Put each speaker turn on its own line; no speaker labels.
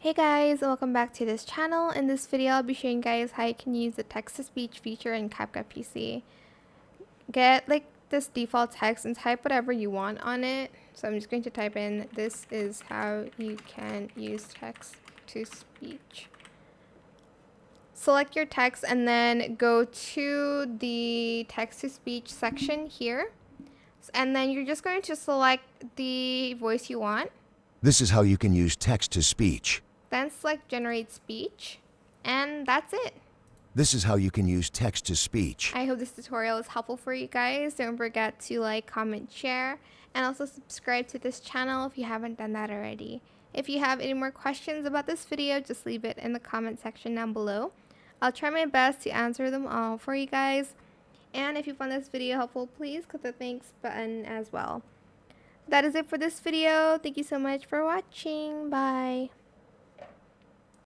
Hey guys, welcome back to this channel. In this video, I'll be showing you guys how you can use the text-to-speech feature in CapCut PC. Get like this default text and type whatever you want on it. So I'm just going to type in, "This is how you can use text-to-speech." Select your text and then go to the text-to-speech section here. And then you're just going to select the voice you want.
This is how you can use text-to-speech.
Then select generate speech, and that's it.
This is how you can use text-to-speech.
I hope this tutorial is helpful for you guys. Don't forget to like, comment, share, and also subscribe to this channel if you haven't done that already. If you have any more questions about this video, just leave it in the comment section down below. I'll try my best to answer them all for you guys. And if you found this video helpful, please click the thanks button as well. That is it for this video. Thank you so much for watching. Bye.